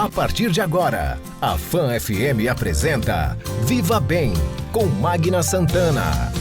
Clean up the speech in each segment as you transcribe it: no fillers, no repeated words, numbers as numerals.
A partir de agora, a Fan FM apresenta Viva Bem, com Magna Santana.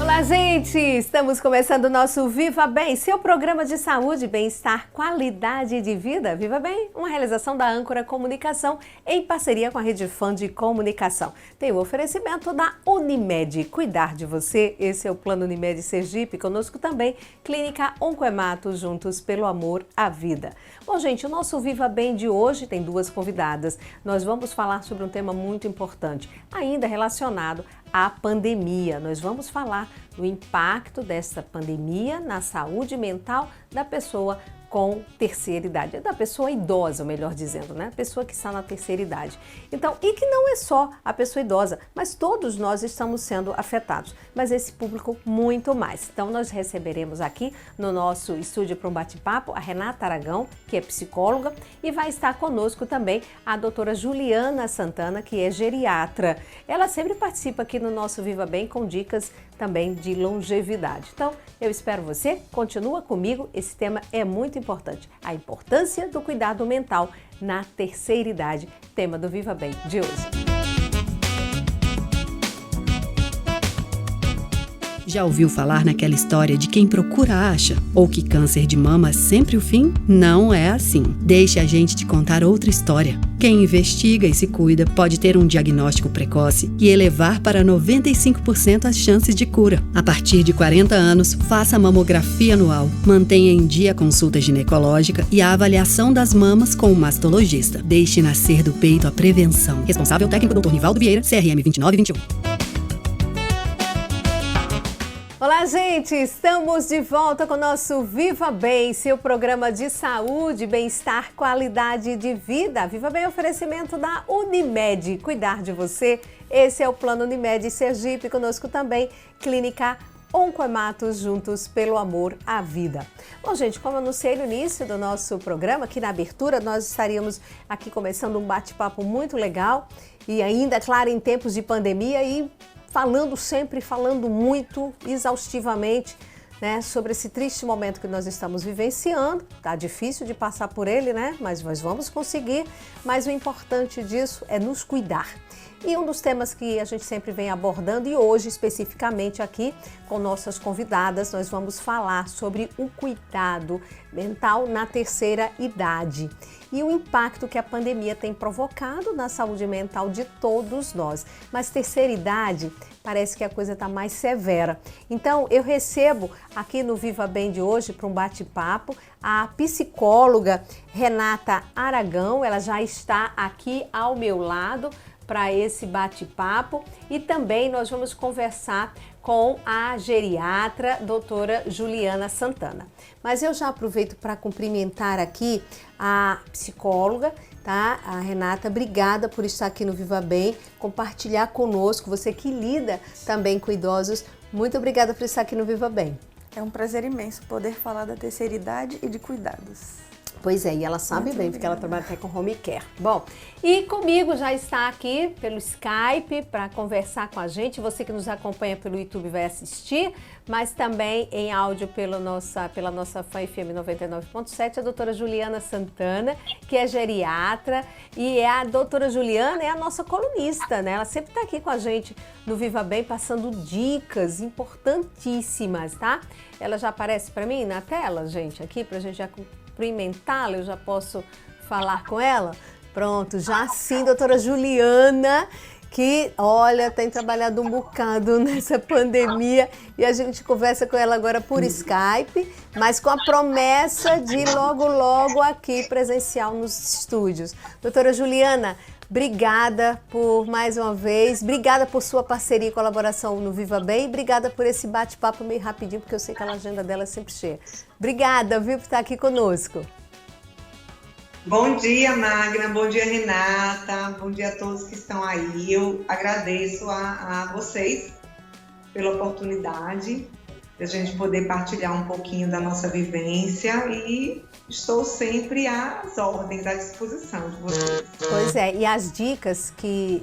Olá, gente! Estamos começando o nosso Viva Bem, seu programa de saúde, bem-estar, qualidade de vida. Viva Bem, uma realização da Âncora Comunicação em parceria com a Rede Fan de Comunicação. Tem o oferecimento da Unimed, cuidar de você. Esse é o Plano Unimed Sergipe. Conosco também, Clínica Oncoemato, juntos pelo amor à vida. Bom, gente, o nosso Viva Bem de hoje tem duas convidadas. Nós vamos falar sobre um tema muito importante, ainda relacionado à pandemia. Nós vamos falar do impacto dessa pandemia na saúde mental da pessoa com terceira idade, da pessoa idosa, melhor dizendo, né? Pessoa que está na terceira idade. Então, e que não é só a pessoa idosa, mas todos nós estamos sendo afetados, mas esse público muito mais. Então, nós receberemos aqui no nosso estúdio para um bate-papo a Renata Aragão, que é psicóloga, e vai estar conosco também a doutora Juliana Santana, que é geriatra. Ela sempre participa aqui no nosso Viva Bem com dicas também de longevidade. Então, eu espero você, continua comigo, esse tema é muito importante. A importância do cuidado mental na terceira idade, tema do Viva Bem de hoje. Já ouviu falar naquela história de quem procura acha? Ou que câncer de mama é sempre o fim? Não é assim. Deixe a gente te contar outra história. Quem investiga e se cuida pode ter um diagnóstico precoce e elevar para 95% as chances de cura. A partir de 40 anos, faça a mamografia anual, mantenha em dia a consulta ginecológica e a avaliação das mamas com o mastologista. Deixe nascer do peito a prevenção. Responsável técnico Dr. Nivaldo Vieira, CRM 2921. Olá, gente! Estamos de volta com o nosso Viva Bem, seu programa de saúde, bem-estar, qualidade de vida. Viva Bem, oferecimento da Unimed, cuidar de você. Esse é o Plano Unimed Sergipe, conosco também, Clínica Oncoemato, juntos pelo amor à vida. Bom, gente, como eu anunciei no início do nosso programa, aqui na abertura, nós estaríamos aqui começando um bate-papo muito legal e ainda, claro, em tempos de pandemia e falando muito, exaustivamente, né, sobre esse triste momento que nós estamos vivenciando. Tá difícil de passar por ele, né? Mas nós vamos conseguir. Mas o importante disso é nos cuidar. E um dos temas que a gente sempre vem abordando, e hoje especificamente aqui com nossas convidadas, nós vamos falar sobre o cuidado mental na terceira idade e o impacto que a pandemia tem provocado na saúde mental de todos nós. Mas terceira idade, parece que a coisa está mais severa. Então, eu recebo aqui no Viva Bem de hoje, para um bate-papo, a psicóloga Renata Aragão. Ela já está aqui ao meu lado para esse bate-papo e também nós vamos conversar com a geriatra, doutora Juliana Santana. Mas eu já aproveito para cumprimentar aqui a psicóloga, tá? A Renata, obrigada por estar aqui no Viva Bem, compartilhar conosco, você que lida também com idosos, muito obrigada por estar aqui no Viva Bem. É um prazer imenso poder falar da terceira idade e de cuidados. Pois é, e ela sabe bem, porque ela trabalha até com home care. Bom, e comigo já está aqui pelo Skype para conversar com a gente. Você que nos acompanha pelo YouTube vai assistir, mas também em áudio pela nossa Fan FM 99.7, a doutora Juliana Santana, que é geriatra, e a doutora Juliana é a nossa colunista, né? Ela sempre está aqui com a gente no Viva Bem, passando dicas importantíssimas, tá? Ela já aparece para mim na tela, gente, aqui, para a gente já cumprimentá-la, eu já posso falar com ela? Pronto, já sim, doutora Juliana, que, olha, tem trabalhado um bocado nessa pandemia e a gente conversa com ela agora por Skype, mas com a promessa de logo aqui presencial nos estúdios. Doutora Juliana, obrigada por mais uma vez, obrigada por sua parceria e colaboração no Viva Bem, obrigada por esse bate-papo meio rapidinho, porque eu sei que a agenda dela é sempre cheia. Obrigada, viu, por estar aqui conosco. Bom dia, Magna, bom dia, Renata, bom dia a todos que estão aí. Eu agradeço a vocês pela oportunidade a gente poder partilhar um pouquinho da nossa vivência e estou sempre às ordens, à disposição de vocês. Pois é, e as dicas que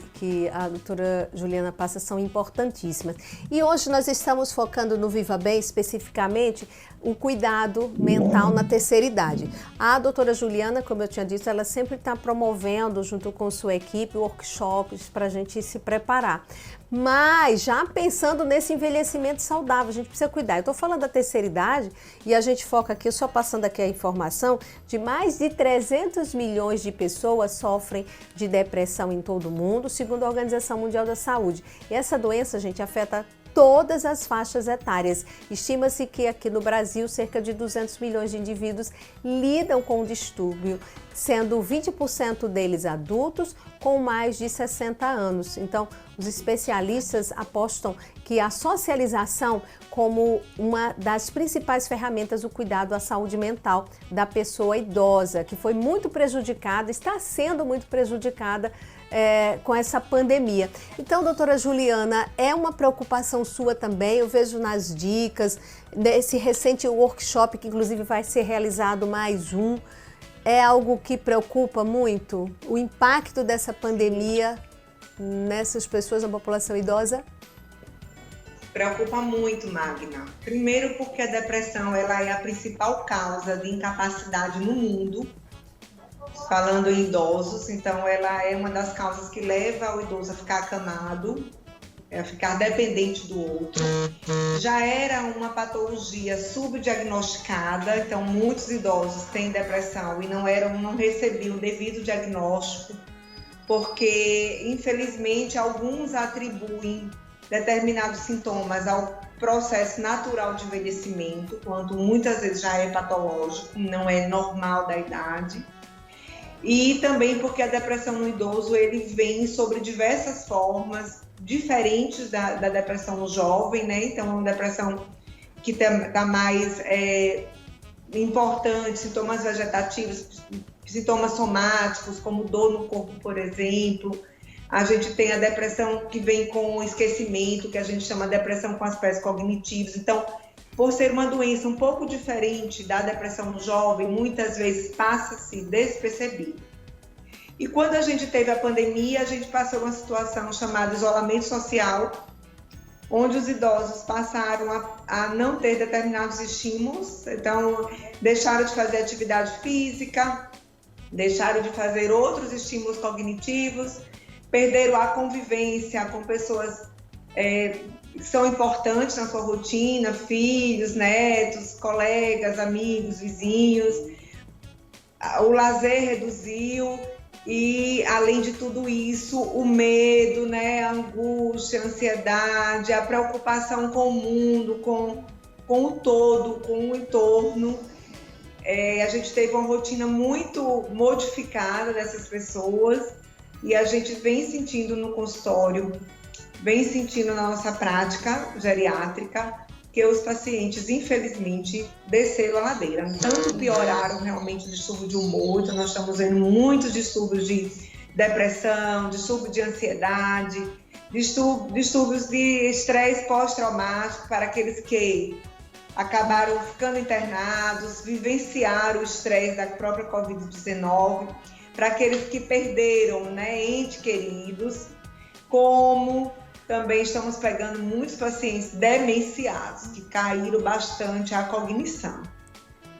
a doutora Juliana passa são importantíssimas. E hoje nós estamos focando no Viva Bem, especificamente, o cuidado mental na terceira idade. A doutora Juliana, como eu tinha dito, ela sempre está promovendo, junto com sua equipe, workshops para a gente se preparar. Mas já pensando nesse envelhecimento saudável, a gente precisa cuidar. Eu estou falando da terceira idade e a gente foca aqui, só passando aqui a informação, de mais de 300 milhões de pessoas sofrem de depressão em todo o mundo, segundo a Organização Mundial da Saúde. E essa doença, gente, afeta todas as faixas etárias. Estima-se que aqui no Brasil, cerca de 200 milhões de indivíduos lidam com o distúrbio, sendo 20% deles adultos com mais de 60 anos. Então, os especialistas apostam que a socialização como uma das principais ferramentas do cuidado à saúde mental da pessoa idosa, que foi muito prejudicada, está sendo muito prejudicada com essa pandemia. Então, doutora Juliana, é uma preocupação sua também, eu vejo nas dicas, nesse recente workshop, que inclusive vai ser realizado mais um, é algo que preocupa muito? O impacto dessa pandemia nessas pessoas, na população idosa? Preocupa muito, Magna. Primeiro porque a depressão ela é a principal causa de incapacidade no mundo, falando em idosos, então ela é uma das causas que leva o idoso a ficar acamado, a ficar dependente do outro. Já era uma patologia subdiagnosticada, então muitos idosos têm depressão e não recebiam o devido diagnóstico, porque infelizmente alguns atribuem determinados sintomas ao processo natural de envelhecimento, quando muitas vezes já é patológico, não é normal da idade. E também porque a depressão no idoso ele vem sobre diversas formas diferentes da depressão no jovem, né? Então, é uma depressão que está mais importante, sintomas vegetativos, sintomas somáticos, como dor no corpo, por exemplo. A gente tem a depressão que vem com esquecimento, que a gente chama de depressão com aspectos cognitivos. Então, por ser uma doença um pouco diferente da depressão no jovem, muitas vezes passa-se despercebido. E quando a gente teve a pandemia, a gente passou uma situação chamada isolamento social, onde os idosos passaram a não ter determinados estímulos, então deixaram de fazer atividade física, deixaram de fazer outros estímulos cognitivos, perderam a convivência com pessoas que são importantes na sua rotina, filhos, netos, colegas, amigos, vizinhos. O lazer reduziu e, além de tudo isso, o medo, né, a angústia, a ansiedade, a preocupação com o mundo, com o todo, com o entorno. A gente teve uma rotina muito modificada dessas pessoas e a gente vem sentindo no consultório, vem sentindo na nossa prática geriátrica, que os pacientes, infelizmente, desceram a ladeira. Tanto pioraram realmente o distúrbio de humor, então nós estamos vendo muitos distúrbios de depressão, distúrbio de ansiedade, distúrbios de estresse pós-traumático para aqueles que acabaram ficando internados, vivenciaram o estresse da própria Covid-19, para aqueles que perderam, né, entes queridos, como também estamos pegando muitos pacientes demenciados, que caíram bastante a cognição.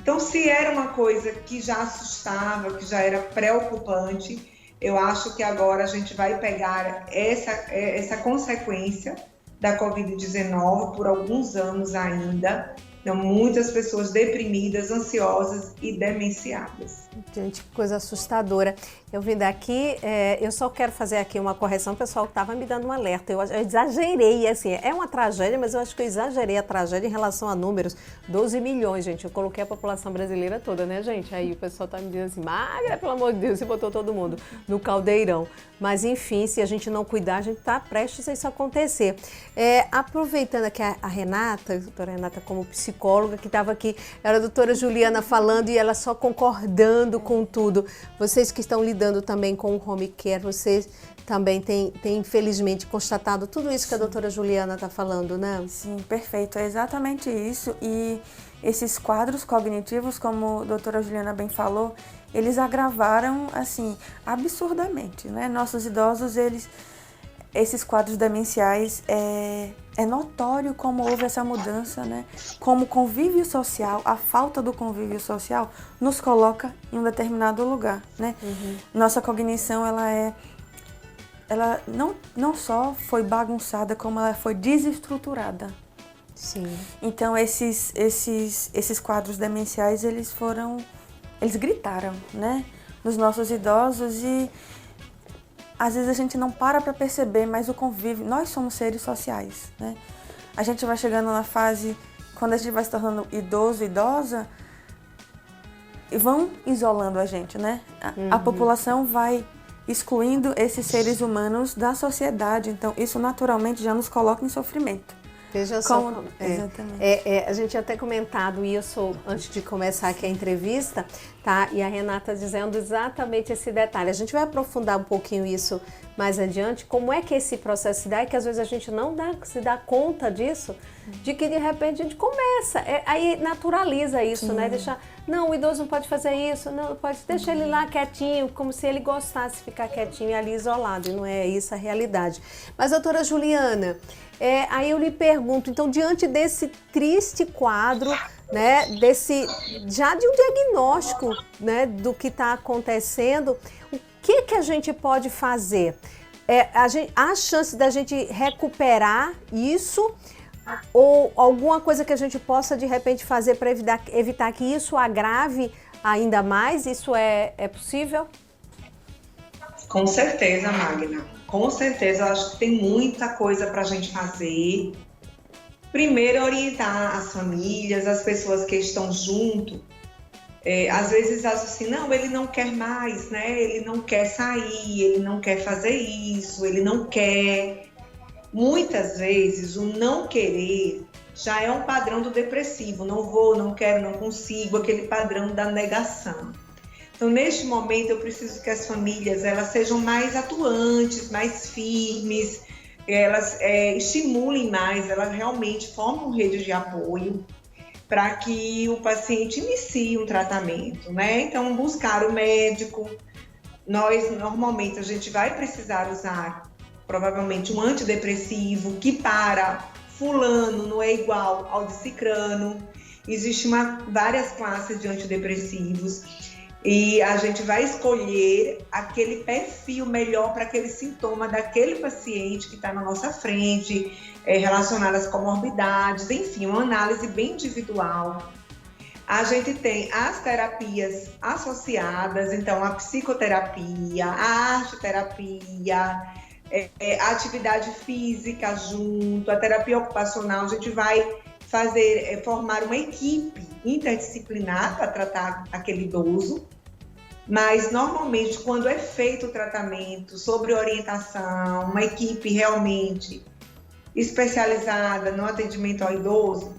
Então, se era uma coisa que já assustava, que já era preocupante, eu acho que agora a gente vai pegar essa consequência da Covid-19 por alguns anos ainda. Então, muitas pessoas deprimidas, ansiosas e demenciadas. Gente, que coisa assustadora. Eu vim daqui, eu só quero fazer aqui uma correção, o pessoal estava me dando um alerta. Eu exagerei, assim, é uma tragédia, mas eu acho que eu exagerei a tragédia em relação a números. 12 milhões, gente. Eu coloquei a população brasileira toda, né, gente? Aí o pessoal tá me dizendo assim, Magra, pelo amor de Deus, você botou todo mundo no caldeirão. Mas, enfim, se a gente não cuidar, a gente está prestes a isso acontecer. Aproveitando aqui a Renata, a doutora Renata como psicóloga, que estava aqui, era a doutora Juliana falando e ela só concordando com tudo. Vocês que estão lidando lidando também com o home care, você também tem infelizmente constatado tudo isso que a doutora Juliana está falando, né? Sim, perfeito, é exatamente isso. E esses quadros cognitivos, como a doutora Juliana bem falou, eles agravaram, assim, absurdamente, né? Nossos idosos, esses quadros demenciais, é notório como houve essa mudança, né? Como o convívio social, a falta do convívio social, nos coloca em um determinado lugar, né? Nossa cognição, ela não só foi bagunçada, como ela foi desestruturada. Sim. Então, esses quadros demenciais, eles gritaram, né? Nos nossos idosos e às vezes a gente não para perceber, mas o convívio, nós somos seres sociais, né? A gente vai chegando na fase, quando a gente vai se tornando idoso, idosa, e vão isolando a gente, né? A população vai excluindo esses seres humanos da sociedade, então isso naturalmente já nos coloca em sofrimento. Veja só, exatamente. A gente tinha até comentado isso antes de começar aqui a entrevista, tá? E a Renata dizendo exatamente esse detalhe. A gente vai aprofundar um pouquinho isso mais adiante, como é que esse processo se dá e que às vezes a gente não se dá conta disso, de que de repente a gente começa, aí naturaliza isso, né? Não, o idoso não pode fazer isso, não pode, deixa ele lá quietinho, como se ele gostasse de ficar quietinho e ali isolado, e não é isso a realidade. Mas, doutora Juliana, aí eu lhe pergunto, então, diante desse triste quadro, né, já de um diagnóstico, né, do que está acontecendo, o que a gente pode fazer? Há chance da gente recuperar isso ou alguma coisa que a gente possa, de repente, fazer para evitar que isso agrave ainda mais? Isso é possível? Com certeza, Magna. Com certeza, eu acho que tem muita coisa para a gente fazer. Primeiro, orientar as famílias, as pessoas que estão junto. Às vezes acham assim, não, ele não quer mais, né? Ele não quer sair, ele não quer fazer isso, ele não quer. Muitas vezes, o não querer já é um padrão do depressivo. Não vou, não quero, não consigo, aquele padrão da negação. Então, neste momento, eu preciso que as famílias elas sejam mais atuantes, mais firmes, elas estimulem mais, elas realmente formam rede de apoio para que o paciente inicie um tratamento, né? Então, buscar o médico. Normalmente, a gente vai precisar usar, provavelmente, um antidepressivo, que para fulano não é igual ao de cicrano. Existem várias classes de antidepressivos. E a gente vai escolher aquele perfil melhor para aquele sintoma daquele paciente que está na nossa frente, relacionado às comorbidades, enfim, uma análise bem individual. A gente tem as terapias associadas, então a psicoterapia, a arteterapia, a atividade física junto, a terapia ocupacional. A gente vai formar uma equipe interdisciplinar para tratar aquele idoso. Mas, normalmente, quando é feito o tratamento sobre orientação, uma equipe realmente especializada no atendimento ao idoso,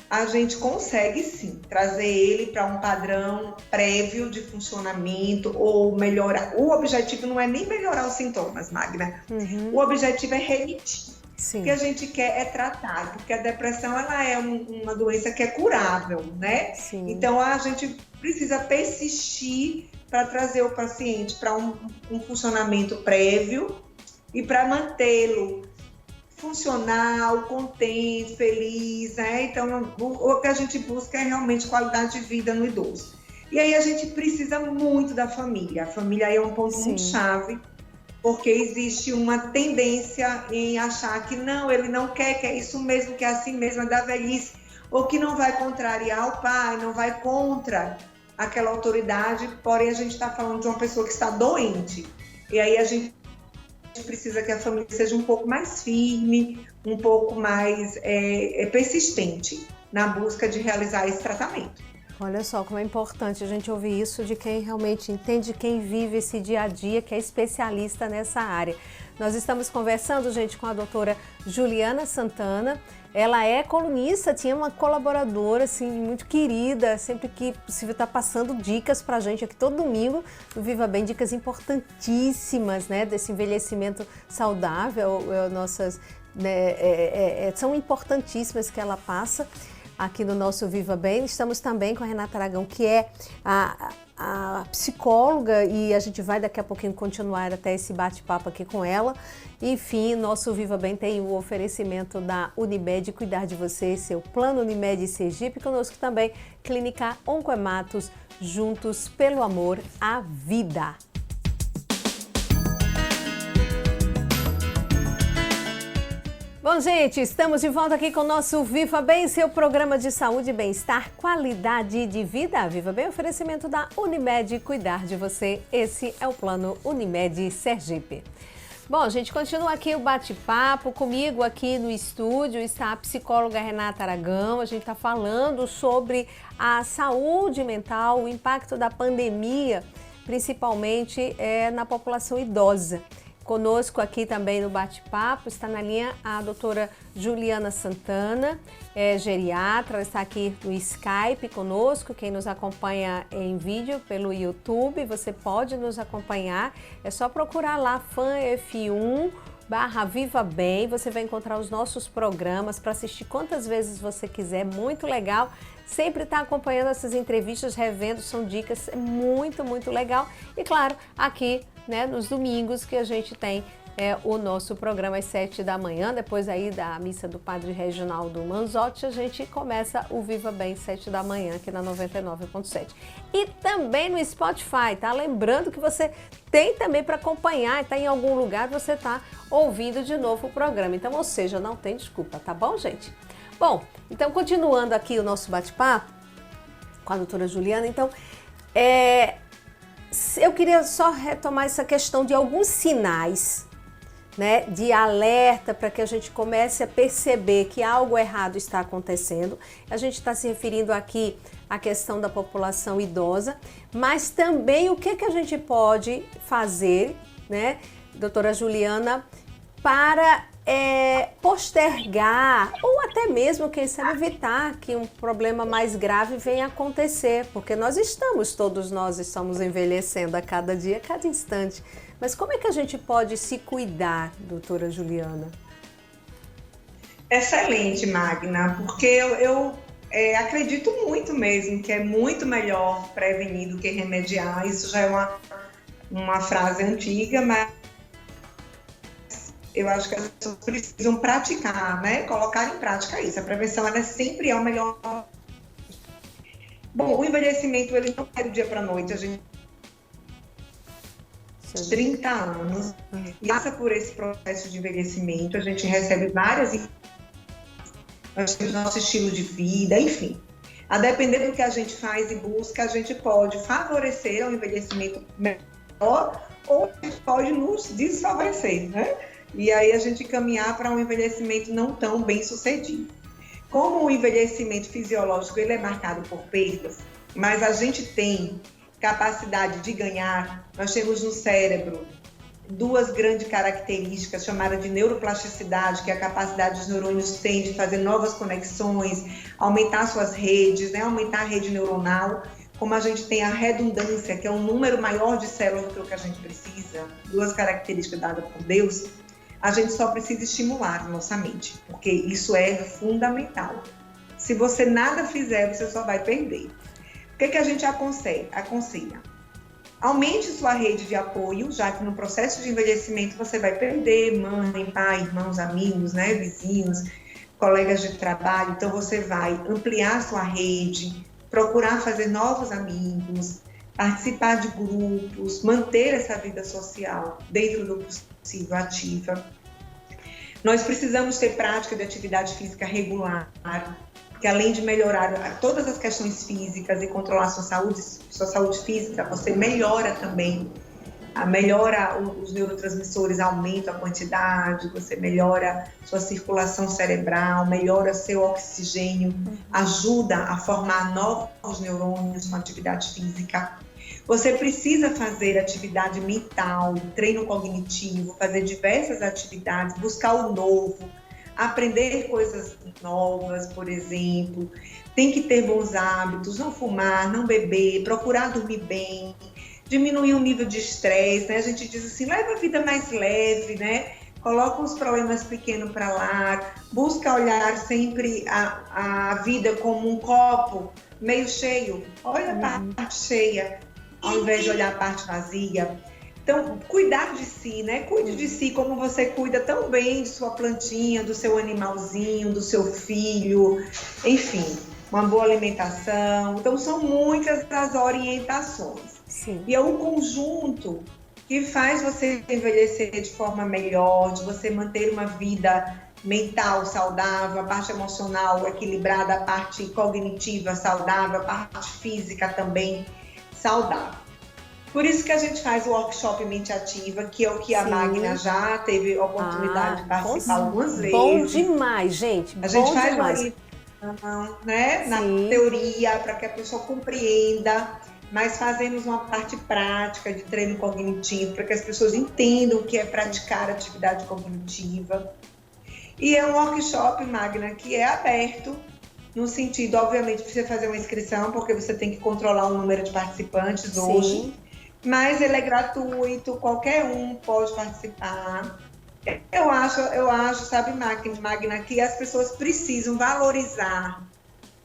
a gente consegue, sim, trazer ele para um padrão prévio de funcionamento ou melhorar. O objetivo não é nem melhorar os sintomas, Magna. O objetivo é remitir. Sim. O que a gente quer é tratar, porque a depressão ela é uma doença que é curável, né? Sim. Então, a gente precisa persistir para trazer o paciente para um funcionamento prévio e para mantê-lo funcional, contente, feliz, né? Então, o que a gente busca é realmente qualidade de vida no idoso. E aí a gente precisa muito da família. A família aí é um ponto muito chave, porque existe uma tendência em achar que não, ele não quer, que é isso mesmo, que é assim mesmo, é da velhice, ou que não vai contrariar o pai, não vai contra aquela autoridade, porém a gente está falando de uma pessoa que está doente. E aí a gente precisa que a família seja um pouco mais firme, um pouco mais persistente na busca de realizar esse tratamento. Olha só como é importante a gente ouvir isso de quem realmente entende, quem vive esse dia a dia, que é especialista nessa área. Nós estamos conversando, gente, com a doutora Juliana Santana, ela é colunista, tinha uma colaboradora assim, muito querida, sempre que possível está passando dicas para a gente aqui todo domingo no Viva Bem, dicas importantíssimas, né, desse envelhecimento saudável, nossas, né, são importantíssimas que ela passa aqui no nosso Viva Bem. Estamos também com a Renata Aragão, que é a psicóloga, e a gente vai daqui a pouquinho continuar até esse bate-papo aqui com ela. Enfim, nosso Viva Bem tem o oferecimento da Unimed, cuidar de você, seu plano Unimed Sergipe. Conosco também, Clínica Oncoematos, juntos pelo amor à vida. Bom, gente, estamos de volta aqui com o nosso Viva Bem, seu programa de saúde e bem-estar, qualidade de vida. Viva Bem, oferecimento da Unimed, cuidar de você. Esse é o plano Unimed Sergipe. Bom, a gente continua aqui o bate-papo. Comigo aqui no estúdio está a psicóloga Renata Aragão. A gente está falando sobre a saúde mental, o impacto da pandemia, principalmente na população idosa. Conosco aqui também no bate-papo está na linha a doutora Juliana Santana, geriatra, está aqui no Skype conosco. Quem nos acompanha em vídeo pelo YouTube, você pode nos acompanhar, é só procurar lá FanF1/Viva Bem, você vai encontrar os nossos programas para assistir quantas vezes você quiser, muito legal. Sempre está acompanhando essas entrevistas, revendo, são dicas, é muito, muito legal. E claro, aqui, né, nos domingos que a gente tem o nosso programa às 7 da manhã, depois aí da missa do Padre Reginaldo Manzotti, a gente começa o Viva Bem 7 da manhã aqui na 99.7. E também no Spotify, tá? Lembrando que você tem também para acompanhar, tá em algum lugar, você tá ouvindo de novo o programa. Então, ou seja, não tem desculpa, tá bom, gente? Bom, então continuando aqui o nosso bate-papo com a doutora Juliana, então, eu queria só retomar essa questão de alguns sinais, né, de alerta para que a gente comece a perceber que algo errado está acontecendo. A gente está se referindo aqui à questão da população idosa, mas também o que a gente pode fazer, né, doutora Juliana, para postergar ou até mesmo, quem sabe, evitar que um problema mais grave venha a acontecer, porque todos nós estamos envelhecendo a cada dia, a cada instante. Mas como é que a gente pode se cuidar, doutora Juliana? Excelente, Magna, porque eu acredito muito mesmo que é muito melhor prevenir do que remediar. Isso já é uma frase antiga, mas eu acho que as pessoas precisam praticar, né? Colocar em prática isso. A prevenção, ela sempre é o melhor. Bom, o envelhecimento, ele não é do dia para a noite. A gente 30 anos, e passa por esse processo de envelhecimento, a gente recebe várias, nós temos nosso estilo de vida, enfim. A depender do que a gente faz e busca, a gente pode favorecer o envelhecimento melhor ou a gente pode nos desfavorecer, né? E aí a gente caminhar para um envelhecimento não tão bem sucedido. Como o envelhecimento fisiológico ele é marcado por perdas, mas a gente tem capacidade de ganhar, nós temos no cérebro duas grandes características chamadas de neuroplasticidade, que é a capacidade dos neurônios têm de fazer novas conexões, aumentar suas redes, né, aumentar a rede neuronal, como a gente tem a redundância, que é um número maior de células do que o que a gente precisa, duas características dadas por Deus, a gente só precisa estimular a nossa mente, porque isso é fundamental. Se você nada fizer, você só vai perder. O que a gente aconselha? Aumente sua rede de apoio, já que no processo de envelhecimento você vai perder mãe, pai, irmãos, amigos, né, vizinhos, colegas de trabalho. Então você vai ampliar sua rede, procurar fazer novos amigos, participar de grupos, manter essa vida social dentro do possível ativa. Nós precisamos ter prática de atividade física regular, que além de melhorar todas as questões físicas e controlar sua saúde física, você melhora também, melhora os neurotransmissores, aumenta a quantidade, você melhora sua circulação cerebral, melhora seu oxigênio, ajuda a formar novos neurônios com atividade física. Você precisa fazer atividade mental, treino cognitivo, fazer diversas atividades, buscar o novo, aprender coisas novas, por exemplo. Tem que ter bons hábitos, não fumar, não beber, procurar dormir bem, diminuir o nível de estresse, né? A gente diz assim, leva a vida mais leve, né? Coloca os problemas pequenos para lá, busca olhar sempre a vida como um copo meio cheio. Olha a parte cheia, ao invés de olhar a parte vazia. Então, cuidar de si, né? Cuide de si como você cuida tão bem de sua plantinha, do seu animalzinho, do seu filho, enfim, uma boa alimentação. Então, são muitas as orientações. Sim. E é um conjunto que faz você envelhecer de forma melhor, de você manter uma vida mental saudável, a parte emocional equilibrada, a parte cognitiva saudável, a parte física também saudável. Por isso que a gente faz o workshop Mente Ativa, que é o que a Magna já teve a oportunidade de participar algumas vezes. Bom demais, gente. A gente faz uma orientação, né, na teoria, para que a pessoa compreenda, mas fazemos uma parte prática de treino cognitivo, para que as pessoas entendam o que é praticar atividade cognitiva. E é um workshop, Magna, que é aberto, no sentido, obviamente, precisa fazer uma inscrição, porque você tem que controlar o número de participantes hoje. Mas ele é gratuito, qualquer um pode participar. Eu acho, sabe, Magna, que as pessoas precisam valorizar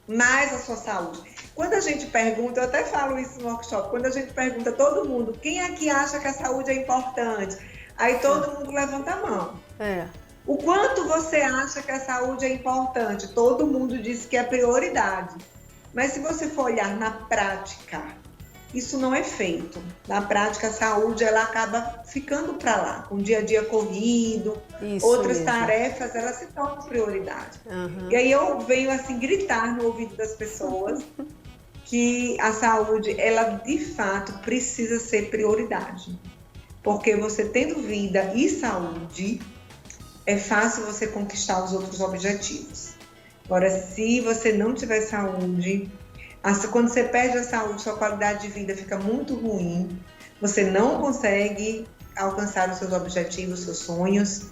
mais a sua saúde. Quando a gente pergunta, eu até falo isso no workshop, quando a gente pergunta a todo mundo, quem aqui acha que a saúde é importante? Aí todo mundo levanta a mão. O quanto você acha que a saúde é importante? Todo mundo diz que é prioridade. Mas se você for olhar na prática, isso não é feito. Na prática, a saúde ela acaba ficando para lá, com o dia a dia corrido, outras tarefas, elas se tornam prioridade. E aí eu venho assim gritar no ouvido das pessoas que a saúde, ela de fato precisa ser prioridade. Porque você tendo vida e saúde, é fácil você conquistar os outros objetivos. Agora, se você não tiver saúde, quando você perde a saúde, sua qualidade de vida fica muito ruim, você não consegue alcançar os seus objetivos, os seus sonhos,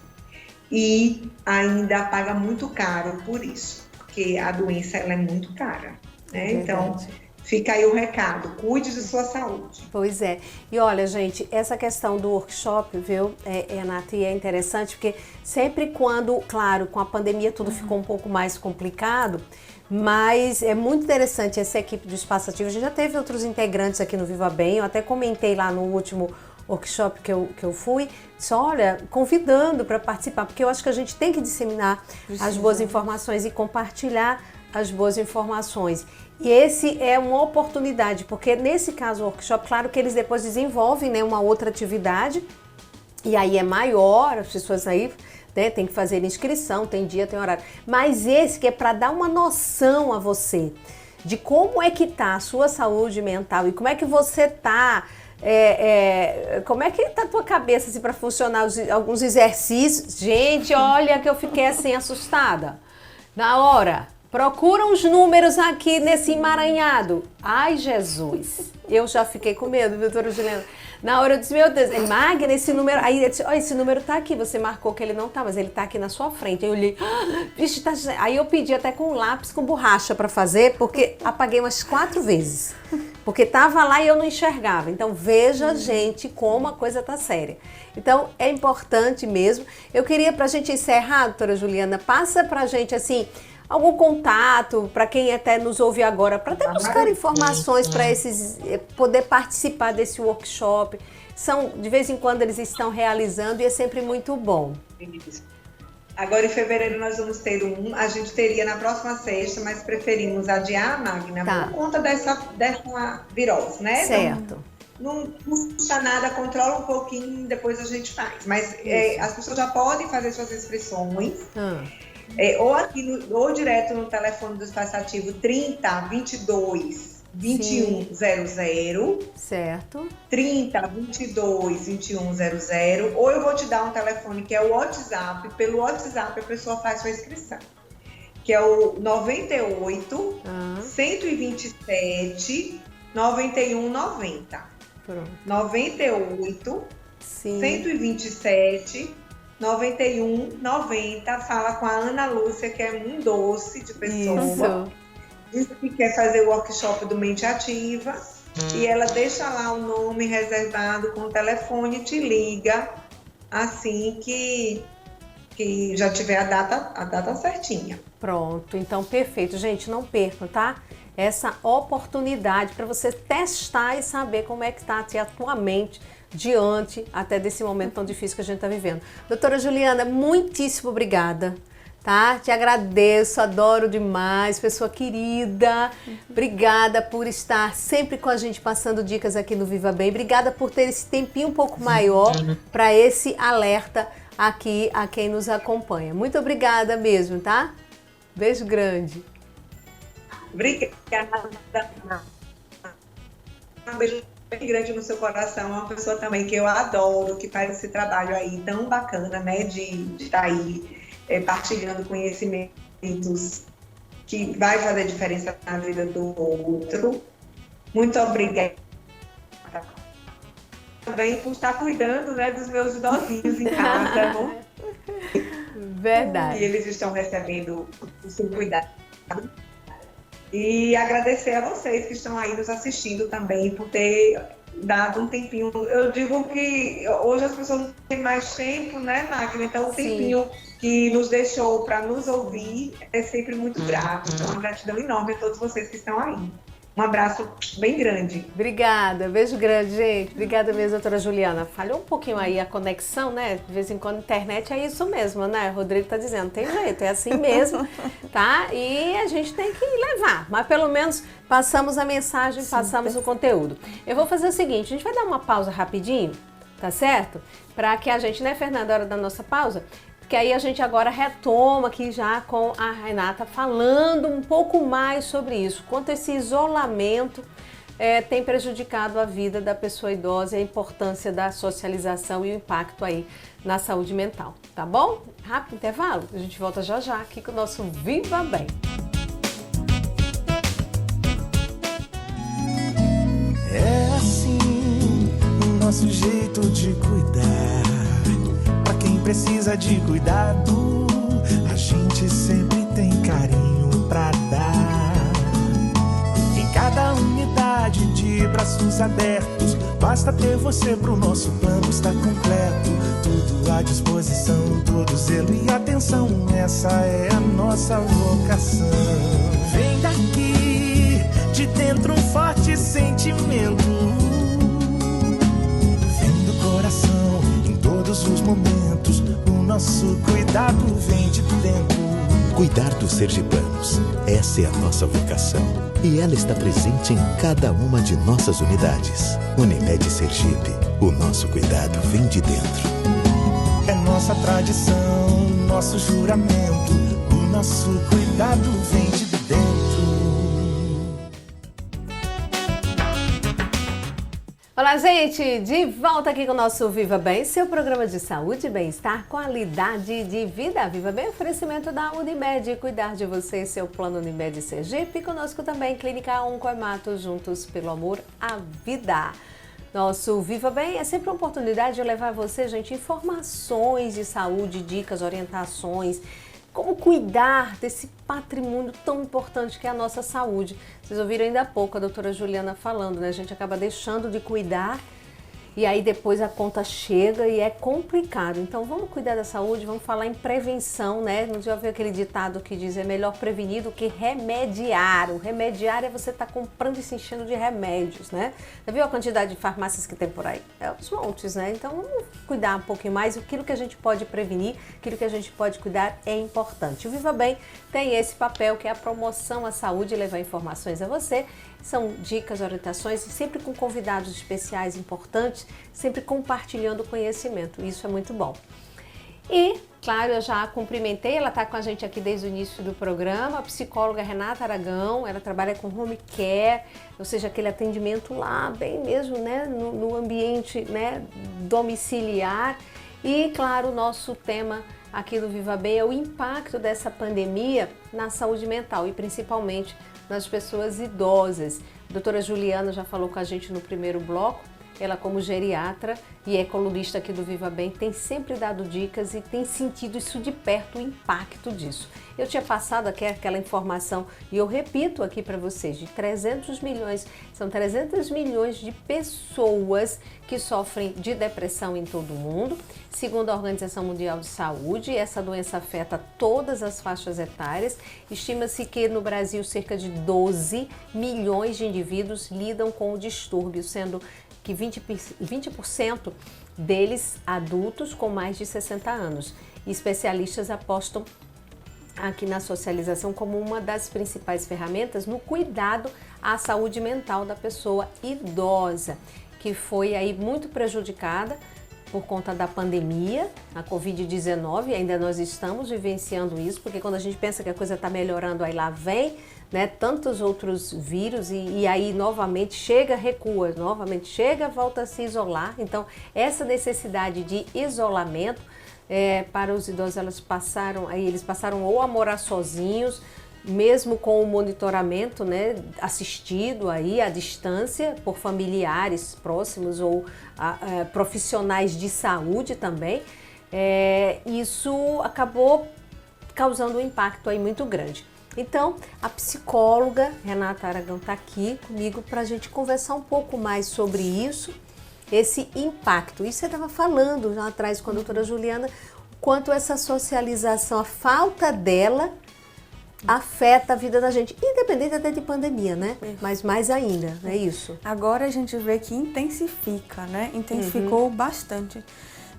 e ainda paga muito caro por isso, porque a doença ela é muito cara, né? Então, fica aí o recado, cuide de sua saúde. Pois é. E olha, gente, essa questão do workshop, viu, Nath, é interessante, porque sempre quando, claro, com a pandemia tudo ficou um pouco mais complicado, mas é muito interessante essa equipe do Espaço Ativo. A gente já teve outros integrantes aqui no Viva Bem, eu até comentei lá no último workshop que eu fui, só olha, convidando para participar, porque eu acho que a gente tem que disseminar as boas informações e compartilhar as boas informações. E esse é uma oportunidade, porque nesse caso o workshop, claro que eles depois desenvolvem, né, uma outra atividade, e aí é maior, as pessoas aí, né, tem que fazer inscrição, tem dia, tem horário. Mas esse que é para dar uma noção a você de como é que tá a sua saúde mental e como é que você tá, como é que tá a tua cabeça assim, para funcionar alguns exercícios. Gente, olha que eu fiquei assim assustada. Na hora, procura uns números aqui nesse emaranhado. Ai, Jesus, eu já fiquei com medo, doutora Juliana. Na hora eu disse, meu Deus, Magna, esse número... Aí eu disse, ó, esse número tá aqui, você marcou que ele não tá, mas ele tá aqui na sua frente. Aí eu olhei, vixe, tá... Aí eu pedi até com lápis, com borracha pra fazer, porque apaguei umas 4 vezes. Porque tava lá e eu não enxergava. Então veja, gente, como a coisa tá séria. Então é importante mesmo. Eu queria, pra gente encerrar, doutora Juliana, passa pra gente, assim... algum contato para quem até nos ouve agora, para até buscar informações para poder participar desse workshop. De vez em quando eles estão realizando e é sempre muito bom. Agora em fevereiro nós vamos ter a gente teria na próxima sexta, mas preferimos adiar, Magna, por conta dessa virose, né? Certo. Não custa nada, controla um pouquinho, depois a gente faz. Mas as pessoas já podem fazer suas inscrições. Ou direto no telefone do Espaço Ativo 30 22 21 00. Certo. 30 22 21 00. Ou eu vou te dar um telefone que é o WhatsApp. Pelo WhatsApp a pessoa faz sua inscrição. Que é o 98 127 91 90. Pronto. 98 127 9190, fala com a Ana Lúcia, que é um doce de pessoa. Isso. Diz que quer fazer o workshop do Mente Ativa e ela deixa lá o nome reservado com o telefone e te liga assim que já tiver a data certinha. Pronto, então perfeito. Gente, não percam, tá? Essa oportunidade para você testar e saber como é que está a tua mente diante até desse momento tão difícil que a gente está vivendo. Doutora Juliana, muitíssimo obrigada, tá? Te agradeço, adoro demais, pessoa querida. Obrigada por estar sempre com a gente passando dicas aqui no Viva Bem. Obrigada por ter esse tempinho um pouco maior para esse alerta aqui a quem nos acompanha. Muito obrigada mesmo, tá? Beijo grande. Obrigada. Um beijo bem grande no seu coração. Uma pessoa também que eu adoro, que faz esse trabalho aí tão bacana, né? De estar aí partilhando conhecimentos que vai fazer diferença na vida do outro. Muito obrigada também por estar cuidando, né, dos meus idosinhos em casa. Verdade. E eles estão recebendo o seu cuidado. E agradecer a vocês que estão aí nos assistindo também por ter dado um tempinho. Eu digo que hoje as pessoas não têm mais tempo, né, Magna? Então o tempinho que nos deixou para nos ouvir é sempre muito grato. Então, uma gratidão enorme a todos vocês que estão aí. Um abraço bem grande. Obrigada, beijo grande, gente. Obrigada mesmo, doutora Juliana. Falhou um pouquinho aí a conexão, né? De vez em quando a internet é isso mesmo, né? O Rodrigo tá dizendo, tem jeito, é assim mesmo, tá? E a gente tem que levar, mas pelo menos passamos a mensagem, passamos o conteúdo. Eu vou fazer o seguinte, a gente vai dar uma pausa rapidinho, tá certo? Para que a gente, né, Fernanda, hora da nossa pausa, que aí a gente agora retoma aqui já com a Renata falando um pouco mais sobre isso, quanto esse isolamento tem prejudicado a vida da pessoa idosa e a importância da socialização e o impacto aí na saúde mental, tá bom? Rápido intervalo, a gente volta já já aqui com o nosso Viva Bem. É assim o nosso jeito de cuidar. Precisa de cuidado, a gente sempre tem carinho pra dar. Em cada unidade de braços abertos, basta ter você pro nosso plano estar completo. Tudo à disposição, todo zelo e atenção, essa é a nossa vocação. Vem daqui, de dentro um forte sentimento, vem do coração em todos os momentos. O nosso cuidado vem de dentro. Cuidar dos sergipanos, essa é a nossa vocação. E ela está presente em cada uma de nossas unidades. Unimed Sergipe, o nosso cuidado vem de dentro. É nossa tradição, nosso juramento. O nosso cuidado vem de dentro. Olá, gente! De volta aqui com o nosso Viva Bem, seu programa de saúde, bem-estar, qualidade de vida. Viva Bem, oferecimento da Unimed, cuidar de você, seu plano Unimed Sergipe. Conosco também, Clínica Oncoemato, juntos pelo amor à vida. Nosso Viva Bem é sempre uma oportunidade de levar a você, gente, informações de saúde, dicas, orientações, como cuidar desse patrimônio tão importante que é a nossa saúde. Vocês ouviram ainda há pouco a doutora Juliana falando, né? A gente acaba deixando de cuidar e aí depois a conta chega e é complicado. Então vamos cuidar da saúde, vamos falar em prevenção, né? Não já ouviu aquele ditado que diz é melhor prevenir do que remediar. O remediar é você estar comprando e se enchendo de remédios, né? Já viu a quantidade de farmácias que tem por aí? É os montes, né? Então vamos cuidar um pouquinho mais. Aquilo que a gente pode prevenir, aquilo que a gente pode cuidar é importante. O Viva Bem tem esse papel que é a promoção à saúde e levar informações a você. São dicas, orientações, sempre com convidados especiais importantes, sempre compartilhando conhecimento. Isso é muito bom. E, claro, eu já cumprimentei, ela está com a gente aqui desde o início do programa, a psicóloga Renata Aragão, ela trabalha com home care, ou seja, aquele atendimento lá, bem mesmo, né, no ambiente, né, domiciliar. E, claro, o nosso tema aqui do Viva Bem é o impacto dessa pandemia na saúde mental e principalmente nas pessoas idosas. A doutora Juliana já falou com a gente no primeiro bloco ela como geriatra e é colunista aqui do Viva Bem, tem sempre dado dicas e tem sentido isso de perto, o impacto disso. Eu tinha passado aqui aquela informação e eu repito aqui para vocês, de 300 milhões, são 300 milhões de pessoas que sofrem de depressão em todo o mundo. Segundo a Organização Mundial de Saúde, essa doença afeta todas as faixas etárias. Estima-se que no Brasil cerca de 12 milhões de indivíduos lidam com o distúrbio, sendo que 20% deles adultos com mais de 60 anos. E especialistas apostam aqui na socialização como uma das principais ferramentas no cuidado à saúde mental da pessoa idosa, que foi aí muito prejudicada por conta da pandemia, a Covid-19, ainda nós estamos vivenciando isso, porque quando a gente pensa que a coisa está melhorando, aí lá vem, né, tantos outros vírus e aí novamente chega, recua, novamente chega, volta a se isolar. Então, essa necessidade de isolamento para os idosos, eles passaram ou a morar sozinhos, mesmo com o monitoramento, né, assistido aí à distância por familiares próximos ou profissionais de saúde também, isso acabou causando um impacto aí muito grande. Então, a psicóloga Renata Aragão está aqui comigo para a gente conversar um pouco mais sobre isso, esse impacto. E você estava falando já atrás com a doutora Juliana, quanto essa socialização, a falta dela, afeta a vida da gente, independente até de pandemia, né? Mas mais ainda, é isso. Agora a gente vê que intensifica, né? Intensificou bastante.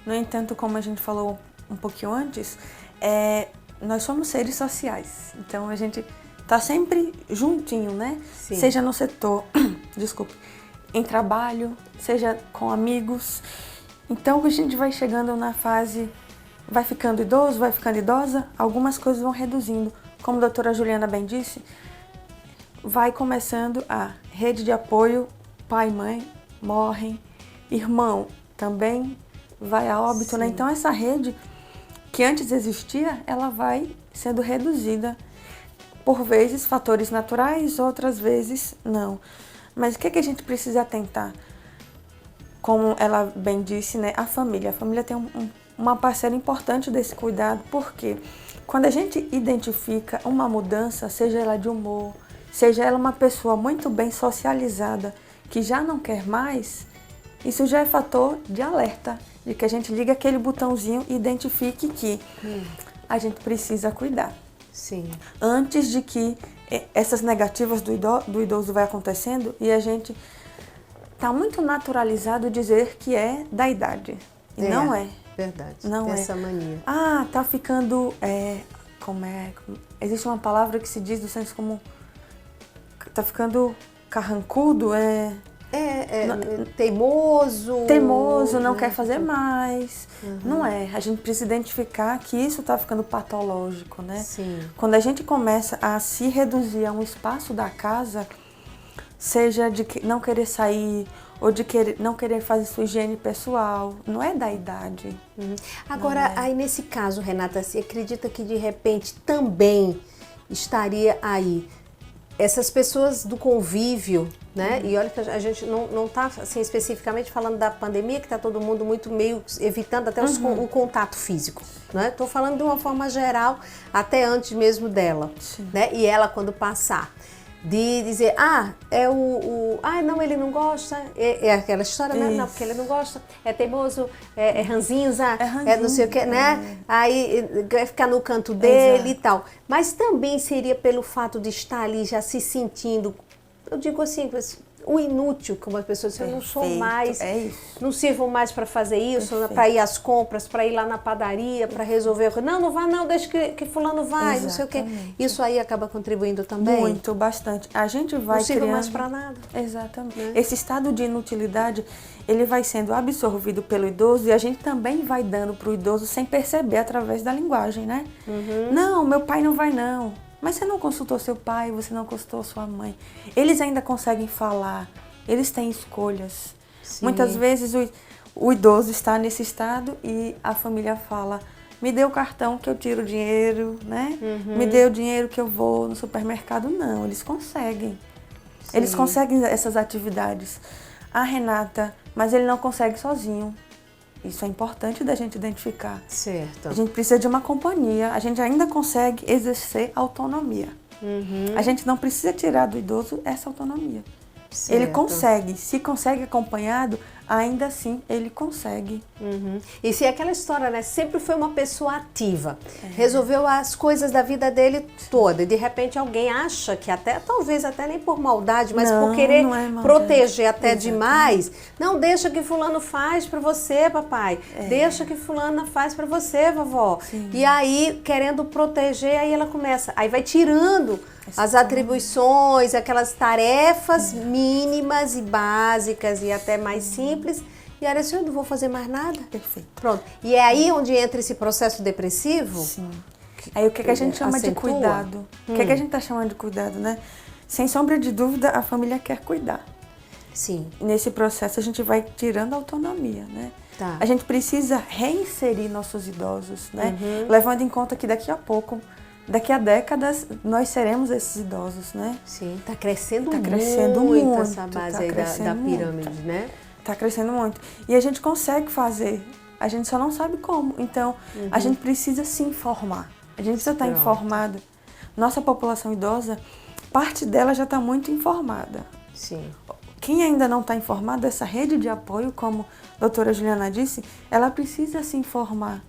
No entanto, como a gente falou um pouquinho antes, nós somos seres sociais, então a gente tá sempre juntinho, né? Sim. Seja no setor, em trabalho, seja com amigos. Então a gente vai chegando na fase, vai ficando idoso, vai ficando idosa, algumas coisas vão reduzindo. Como a doutora Juliana bem disse, vai começando a rede de apoio, pai e mãe morrem, irmão também vai a óbito, né? Então essa rede que antes existia, ela vai sendo reduzida, por vezes fatores naturais, outras vezes não. Mas o que a gente precisa atentar? Como ela bem disse, né? A família tem uma parcela importante desse cuidado, porque quando a gente identifica uma mudança, seja ela de humor, seja ela uma pessoa muito bem socializada, que já não quer mais, isso já é fator de alerta, de que a gente liga aquele botãozinho e identifique que a gente precisa cuidar. Sim. Antes de que essas negativas do idoso vai acontecendo e a gente tá muito naturalizado dizer que é da idade. E não é. Verdade. Não essa mania. Tá ficando... Existe uma palavra que se diz do senso comum. Tá ficando carrancudo, teimoso. Teimoso, não quer fazer mais. Não é. A gente precisa identificar que isso tá ficando patológico, né? Sim. Quando a gente começa a se reduzir a um espaço da casa, seja de não querer sair ou de não querer fazer sua higiene pessoal, não é da idade. Agora, aí nesse caso, Renata, você acredita que de repente também estaria aí essas pessoas do convívio, né? E olha que a gente não está assim, especificamente falando da pandemia, que está todo mundo muito meio evitando até o contato físico, né? Estou falando de uma forma geral, até antes mesmo dela, né? E ela quando passar, de dizer, não, ele não gosta, é aquela história, né? Não, porque ele não gosta, é teimoso, é ranzinza, não sei o que, né? Aí vai ficar no canto dele e tal. Mas também seria pelo fato de estar ali já se sentindo, eu digo assim, o inútil, como as pessoas dizem, eu não sou mais, não sirvo mais para fazer isso, para ir às compras, para ir lá na padaria, para resolver. Não vai não, deixa que fulano vai, não sei o quê. Isso aí acaba contribuindo também? Muito, bastante. A gente vai não sirvo mais para nada. Exatamente. Esse estado de inutilidade, ele vai sendo absorvido pelo idoso e a gente também vai dando para o idoso sem perceber através da linguagem, né? Não, meu pai não vai não. Mas você não consultou seu pai, você não consultou sua mãe. Eles ainda conseguem falar, eles têm escolhas. Sim. Muitas vezes o idoso está nesse estado e a família fala, me dê o cartão que eu tiro o dinheiro, né? Me dê o dinheiro que eu vou no supermercado. Não, eles conseguem. Sim. Eles conseguem essas atividades. A Renata mas ele não consegue sozinho. Isso é importante da gente identificar. Certo. A gente precisa de uma companhia, a gente ainda consegue exercer autonomia. A gente não precisa tirar do idoso essa autonomia. Certo. Ele consegue, se consegue acompanhado, ainda assim ele consegue. E se é aquela história, né? Sempre foi uma pessoa ativa, resolveu as coisas da vida dele toda, e de repente alguém acha que até, talvez até nem por maldade, mas por querer proteger até demais, não, deixa que fulano faz pra você, papai, deixa que fulana faz pra você, vovó. Sim. E aí, querendo proteger, aí ela começa, aí vai tirando as atribuições, aquelas tarefas mínimas e básicas e até mais simples. E era assim, eu não vou fazer mais nada? Perfeito. Pronto. E é aí onde entra esse processo depressivo? Sim. Aí o que a gente chama de cuidado? O que a gente está chamando de cuidado, né? Sem sombra de dúvida, a família quer cuidar. Sim. Nesse processo a gente vai tirando a autonomia, né? Tá. A gente precisa reinserir nossos idosos, né? Levando em conta que daqui a pouco, daqui a décadas, nós seremos esses idosos, né? Sim, tá crescendo muito essa base aí da pirâmide, né? Tá crescendo muito. E a gente consegue fazer, a gente só não sabe como. Então, a gente precisa se informar. A gente precisa estar informado. Nossa população idosa, parte dela já está muito informada. Sim. Quem ainda não está informado, essa rede de apoio, como a doutora Juliana disse, ela precisa se informar.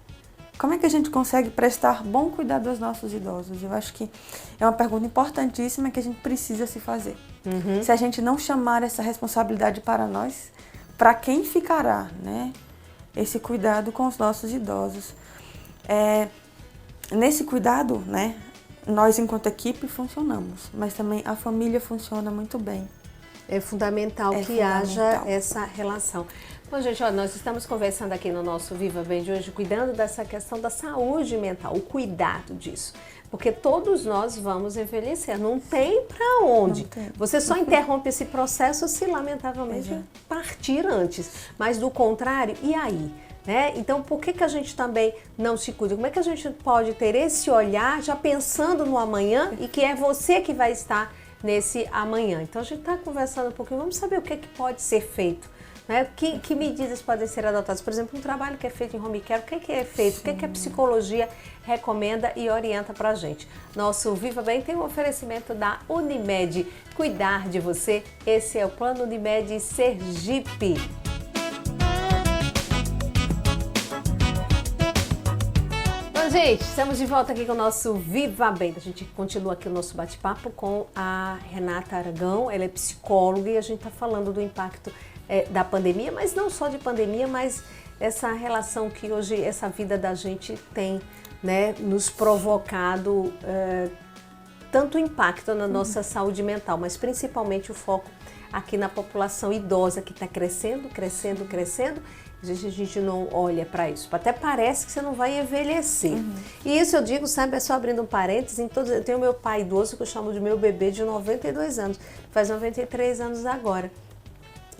Como é que a gente consegue prestar bom cuidado aos nossos idosos? Eu acho que é uma pergunta importantíssima que a gente precisa se fazer. Se a gente não chamar essa responsabilidade para nós, para quem ficará, né, esse cuidado com os nossos idosos? Nesse cuidado, né, nós enquanto equipe funcionamos, mas também a família funciona muito bem. É fundamental que haja essa relação. Bom, gente, ó, nós estamos conversando aqui no nosso Viva Bem de hoje, cuidando dessa questão da saúde mental, o cuidado disso. Porque todos nós vamos envelhecer, não tem para onde. Você só interrompe esse processo se, lamentavelmente, partir antes. Mas, do contrário, e aí? Né? Então, por que a gente também não se cuida? Como é que a gente pode ter esse olhar já pensando no amanhã e que é você que vai estar nesse amanhã? Então, a gente está conversando um pouquinho, vamos saber o que pode ser feito. Né? Que medidas podem ser adotadas? Por exemplo, um trabalho que é feito em home care, o que é feito? O que a psicologia recomenda e orienta pra gente? Nosso Viva Bem tem um oferecimento da Unimed. Cuidar de você, esse é o Plano Unimed Sergipe. Bom, gente, estamos de volta aqui com o nosso Viva Bem. A gente continua aqui o nosso bate-papo com a Renata Aragão, ela é psicóloga e a gente está falando do impacto da pandemia, mas não só de pandemia, mas essa relação que hoje essa vida da gente tem, né, nos provocado tanto impacto na nossa saúde mental, mas principalmente o foco aqui na população idosa que está crescendo, crescendo, crescendo. A gente não olha para isso. Até parece que você não vai envelhecer. E isso eu digo, sabe, é só abrindo um parênteses, eu tenho meu pai idoso, que eu chamo de meu bebê, de 92 anos, faz 93 anos agora.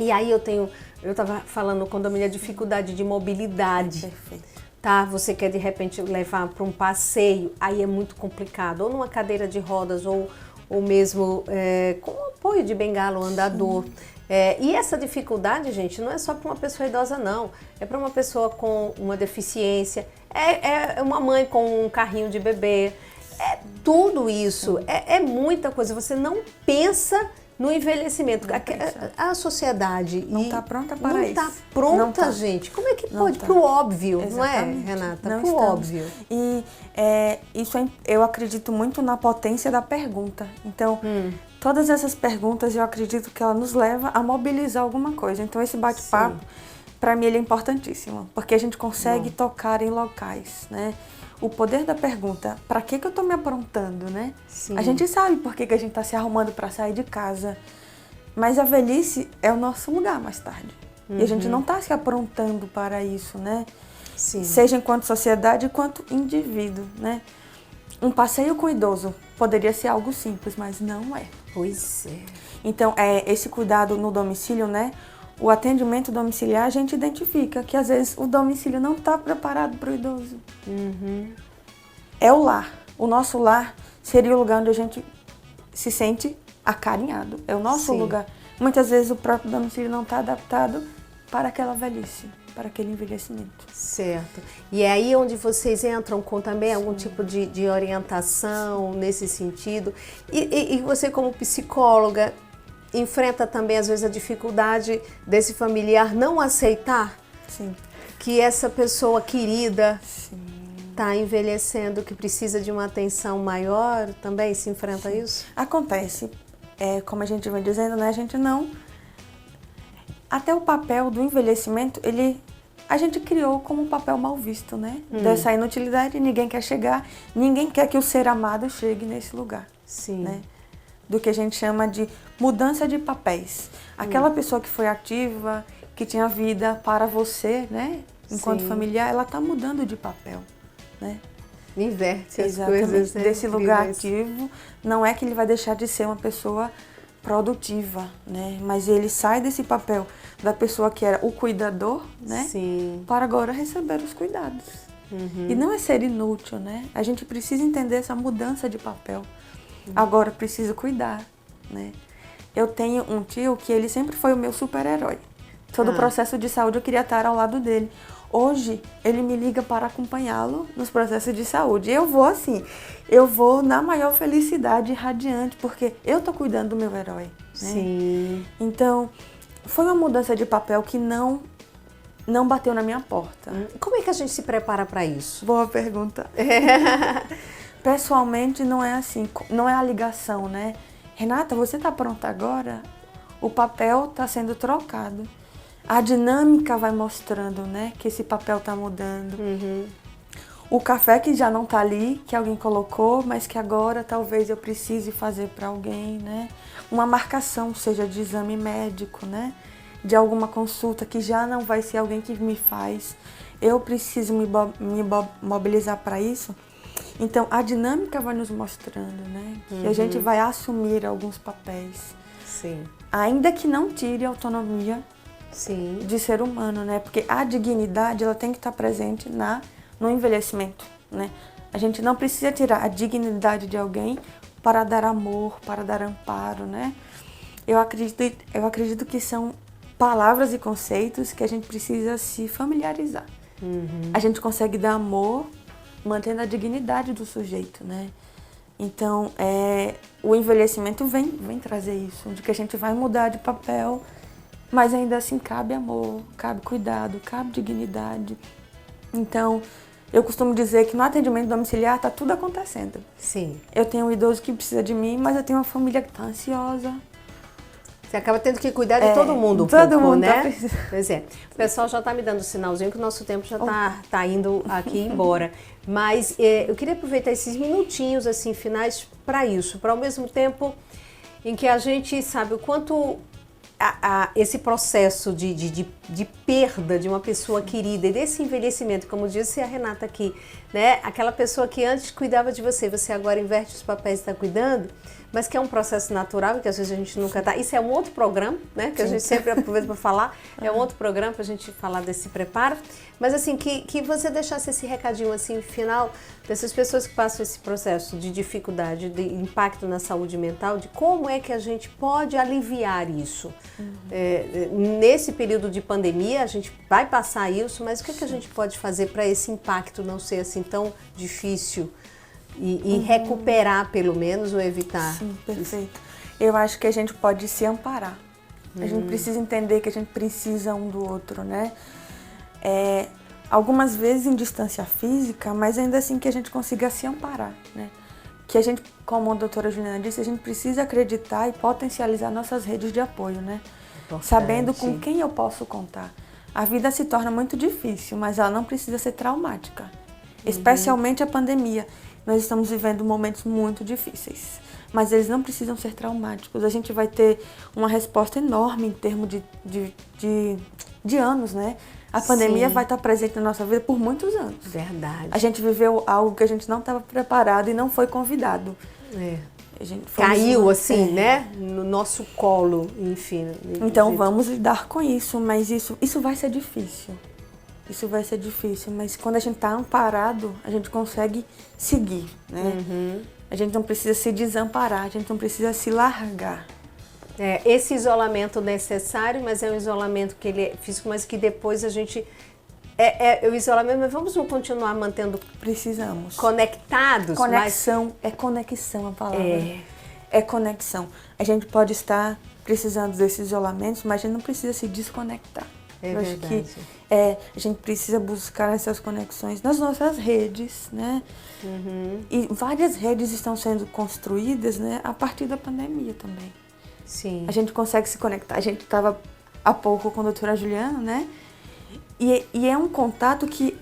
E aí eu estava falando no condomínio a dificuldade de mobilidade. Perfeito. Tá? Você quer de repente levar para um passeio, aí é muito complicado, ou numa cadeira de rodas, ou mesmo com apoio de bengala ou andador. E essa dificuldade, gente, não é só para uma pessoa idosa, não. É para uma pessoa com uma deficiência, é uma mãe com um carrinho de bebê, é tudo isso, é muita coisa. Você não pensa no envelhecimento. A sociedade não está pronta para isso. Não está pronta, gente. Como é que pode? Para o óbvio, exatamente. Não é, Renata? Para o óbvio. E eu acredito muito na potência da pergunta. Então, todas essas perguntas, eu acredito que ela nos leva a mobilizar alguma coisa. Então, esse bate-papo, para mim, ele é importantíssimo. Porque a gente consegue tocar em locais, né? O poder da pergunta, para que eu estou me aprontando, né? Sim. A gente sabe por que a gente está se arrumando para sair de casa, mas a velhice é o nosso lugar mais tarde. E a gente não está se aprontando para isso, né? Sim. Seja enquanto sociedade, quanto indivíduo, né? Um passeio com idoso poderia ser algo simples, mas não é. Pois é. Então, esse cuidado no domicílio, né? O atendimento domiciliar, a gente identifica que às vezes o domicílio não está preparado para o idoso. É o lar. O nosso lar seria o lugar onde a gente se sente acarinhado. É o nosso lugar. Muitas vezes o próprio domicílio não está adaptado para aquela velhice, para aquele envelhecimento. Certo. E é aí onde vocês entram com também algum tipo de orientação nesse sentido. E você, como psicóloga, enfrenta também, às vezes, a dificuldade desse familiar não aceitar Sim. que essa pessoa querida está envelhecendo, que precisa de uma atenção maior? Também se enfrenta isso? Acontece. Como a gente vem dizendo, né? A gente não... Até o papel do envelhecimento, a gente criou como um papel mal visto, né? Dessa inutilidade, ninguém quer chegar, ninguém quer que o ser amado chegue nesse lugar. Sim. Né? Do que a gente chama de mudança de papéis. Aquela pessoa que foi ativa, que tinha vida para você, né? Enquanto familiar, ela está mudando de papel, né? Inverte as Exatamente. coisas. Né? Desse lugar ativo, não é que ele vai deixar de ser uma pessoa produtiva, né? Mas ele sai desse papel da pessoa que era o cuidador, né? Sim. Para agora receber os cuidados. E não é ser inútil, né? A gente precisa entender essa mudança de papel. Agora preciso cuidar, né? Eu tenho um tio que ele sempre foi o meu super-herói. Todo o processo de saúde eu queria estar ao lado dele. Hoje, ele me liga para acompanhá-lo nos processos de saúde. Eu vou na maior felicidade, radiante, porque eu estou cuidando do meu herói. Né? Sim. Então, foi uma mudança de papel que não bateu na minha porta. Como é que a gente se prepara para isso? Boa pergunta. Pessoalmente, não é assim, não é a ligação, né? Renata, você está pronta agora? O papel está sendo trocado. A dinâmica vai mostrando, né, que esse papel está mudando. O café que já não está ali, que alguém colocou, mas que agora talvez eu precise fazer para alguém, né? Uma marcação, seja de exame médico, né? De alguma consulta que já não vai ser alguém que me faz. Eu preciso me mobilizar para isso. Então, a dinâmica vai nos mostrando, né? Que a gente vai assumir alguns papéis. Sim. Ainda que não tire a autonomia Sim. de ser humano, né? Porque a dignidade, ela tem que estar presente no envelhecimento, né? A gente não precisa tirar a dignidade de alguém para dar amor, para dar amparo, né? Eu acredito que são palavras e conceitos que a gente precisa se familiarizar. A gente consegue dar amor mantendo a dignidade do sujeito, né? Então, o envelhecimento vem trazer isso, de que a gente vai mudar de papel, mas ainda assim cabe amor, cabe cuidado, cabe dignidade. Então, eu costumo dizer que no atendimento domiciliar está tudo acontecendo. Sim. Eu tenho um idoso que precisa de mim, mas eu tenho uma família que está ansiosa. Você acaba tendo que cuidar de todo mundo né? Pois é. O pessoal já está me dando sinalzinho que o nosso tempo já está indo aqui embora. Mas eu queria aproveitar esses minutinhos assim finais para isso, para ao mesmo tempo em que a gente sabe o quanto esse processo de perda de uma pessoa querida e desse envelhecimento, como disse a Renata aqui, né? Aquela pessoa que antes cuidava de você agora inverte os papéis e está cuidando, mas que é um processo natural e que às vezes a gente nunca está. Isso é um outro programa, né? Que a gente sempre aproveita para falar. É um outro programa para a gente falar desse preparo. Mas assim, que você deixasse esse recadinho assim final dessas pessoas que passam esse processo de dificuldade, de impacto na saúde mental, de como é que a gente pode aliviar isso. Nesse período de pandemia, a gente vai passar isso, mas o que a gente pode fazer para esse impacto não ser assim tão difícil e recuperar pelo menos ou evitar? Sim, perfeito. Eu acho que a gente pode se amparar. A gente precisa entender que a gente precisa um do outro, né? Algumas vezes em distância física, mas ainda assim que a gente consiga se amparar, né? Que a gente, como a doutora Juliana disse, a gente precisa acreditar e potencializar nossas redes de apoio, né? Importante. Sabendo com quem eu posso contar. A vida se torna muito difícil, mas ela não precisa ser traumática. Especialmente a pandemia. Nós estamos vivendo momentos muito difíceis, mas eles não precisam ser traumáticos. A gente vai ter uma resposta enorme em termos de anos, né? A pandemia vai estar presente na nossa vida por muitos anos. Verdade. A gente viveu algo que a gente não estava preparado e não foi convidado. Caiu assim, né? No nosso colo, enfim. Então vamos lidar com isso, mas isso vai ser difícil. Isso vai ser difícil, mas quando a gente está amparado, a gente consegue seguir, né? A gente não precisa se desamparar, a gente não precisa se largar. Esse isolamento necessário, mas é um isolamento que ele é físico, mas que depois a gente... o isolamento, mas vamos continuar mantendo... Precisamos. Conectados. Conexão, é conexão a palavra. É conexão. A gente pode estar precisando desses isolamentos, mas a gente não precisa se desconectar. Eu acho que a gente precisa buscar essas conexões nas nossas redes, né? E várias redes estão sendo construídas, né, a partir da pandemia também. Sim. A gente consegue se conectar. A gente estava há pouco com a doutora Juliana, né? E é um contato que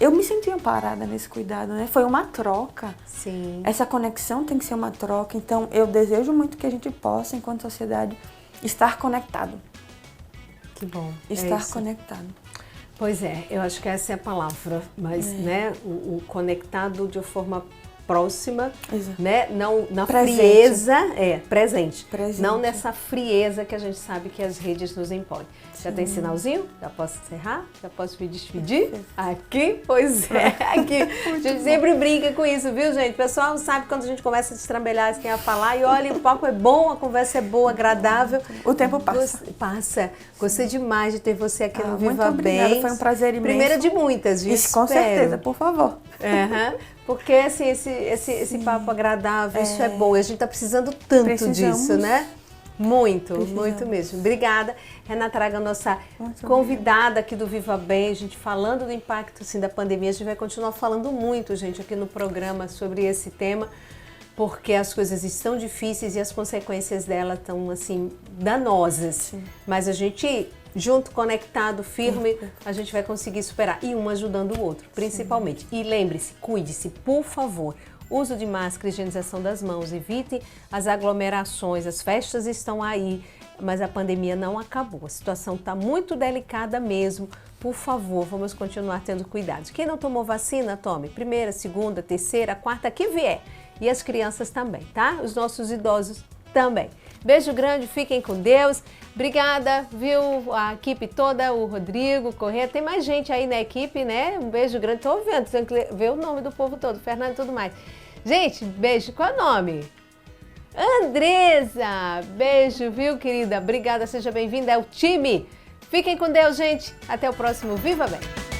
eu me senti amparada nesse cuidado, né? Foi uma troca. Sim. Essa conexão tem que ser uma troca. Então, eu desejo muito que a gente possa, enquanto sociedade, estar conectado. Que bom. Estar conectado. Pois é, eu acho que essa é a palavra. Mas, né, o conectado de forma próxima, né? Não na frieza, presente. Não nessa frieza que a gente sabe que as redes nos impõem. Já tem sinalzinho? Já posso encerrar? Já posso me despedir? Aqui? Pois é, aqui. A gente sempre brinca com isso, viu, gente? O pessoal sabe quando a gente começa a destrambelhar assim, a falar, e olha, o papo é bom, a conversa é boa, agradável. O tempo passa. Passa. Gostei demais de ter você aqui no muito Viva obrigada, Bem. Foi um prazer imenso. Primeira de muitas, viu? Isso, com certeza, por favor. Porque assim, esse papo agradável, isso é bom. A gente está precisando tanto disso, né? Muito mesmo. Obrigada. Renata Aragão, nossa convidada aqui do Viva Bem, a gente falando do impacto assim, da pandemia, a gente vai continuar falando muito, gente, aqui no programa sobre esse tema, porque as coisas estão difíceis e as consequências dela estão assim, danosas. Sim. Mas a gente, junto, conectado, firme, a gente vai conseguir superar. E um ajudando o outro, principalmente. Sim. E lembre-se, cuide-se, por favor. Uso de máscara, higienização das mãos, evite as aglomerações, as festas estão aí, mas a pandemia não acabou. A situação está muito delicada mesmo. Por favor, vamos continuar tendo cuidado. Quem não tomou vacina, tome. Primeira, segunda, terceira, quarta, que vier. E as crianças também, tá? Os nossos idosos também. Beijo grande, fiquem com Deus. Obrigada, viu? A equipe toda, o Rodrigo, Corrêa. Tem mais gente aí na equipe, né? Um beijo grande. Tô vendo, tem que ver o nome do povo todo, Fernando e tudo mais. Gente, beijo. Qual é o nome? Andresa. Beijo, viu, querida? Obrigada, seja bem-vinda. É o time. Fiquem com Deus, gente. Até o próximo Viva Bem.